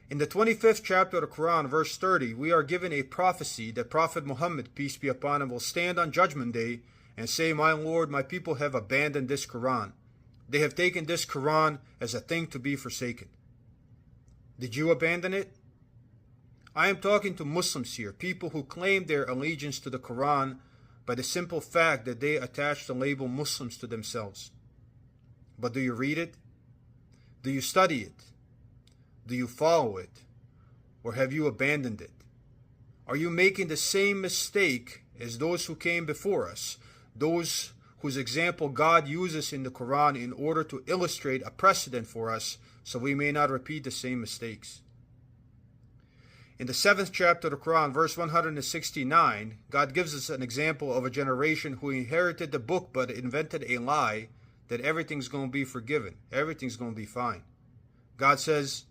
In the 25th chapter of the Quran, verse 30, we are given a prophecy that Prophet Muhammad, peace be upon him, will stand on Judgment Day and say, "My Lord, my people have abandoned this Quran. They have taken this Quran as a thing to be forsaken." Did you abandon it? I am talking to Muslims here, people who claim their allegiance to the Quran by the simple fact that they attach the label Muslims to themselves. But do you read it? Do you study it? Do you follow it? Or have you abandoned it? Are you making the same mistake as those who came before us, those whose example God uses in the Quran in order to illustrate a precedent for us so we may not repeat the same mistakes? In the 7th chapter of the Quran, verse 169, God gives us an example of a generation who inherited the book but invented a lie that everything's going to be forgiven, everything's going to be fine. God says,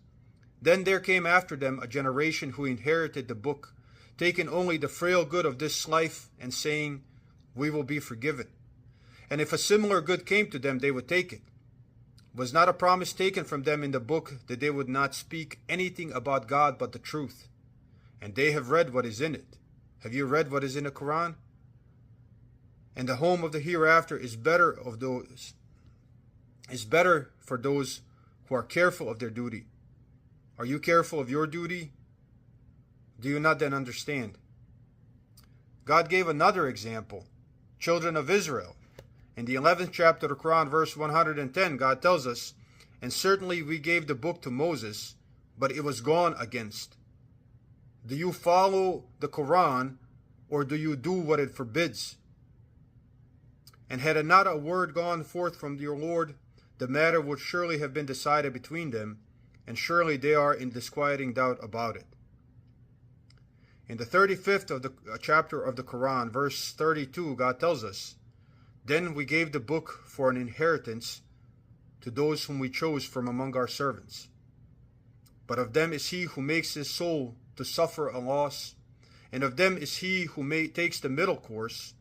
"Then there came after them a generation who inherited the book, taking only the frail good of this life and saying, 'We will be forgiven.' And if a similar good came to them, they would take it. Was not a promise taken from them in the book that they would not speak anything about God but the truth? And they have read what is in it. Have you read what is in the Quran? And the home of the hereafter is better for those who are careful of their duty. Are you careful of your duty? Do you not then understand?" God gave another example, children of Israel. In the 11th chapter of the Quran, verse 110, God tells us, "And certainly we gave the book to Moses, but it was gone against." Do you follow the Quran, or do you do what it forbids? And had not a word gone forth from your Lord, the matter would surely have been decided between them, and surely they are in disquieting doubt about it. In the 35th of the chapter of the Quran, verse 32, God tells us, "Then we gave the book for an inheritance to those whom we chose from among our servants. But of them is he who makes his soul to suffer a loss, and of them is he who takes the middle course,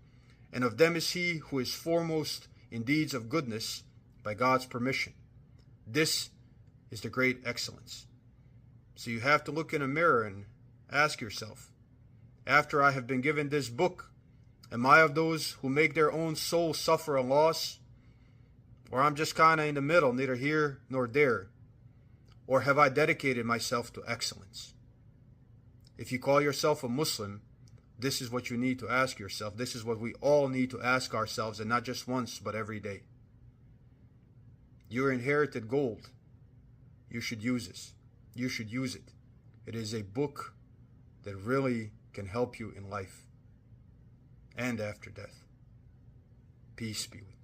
and of them is he who is foremost in deeds of goodness by God's permission. This is the great excellence." So you have to look in a mirror and ask yourself, after I have been given this book, am I of those who make their own soul suffer a loss? Or I'm just kind of in the middle, neither here nor there? Or have I dedicated myself to excellence? If you call yourself a Muslim, this is what you need to ask yourself. This is what we all need to ask ourselves, and not just once, but every day. You inherited gold. You should use this. You should use it. It is a book that really can help you in life and after death. Peace be with you.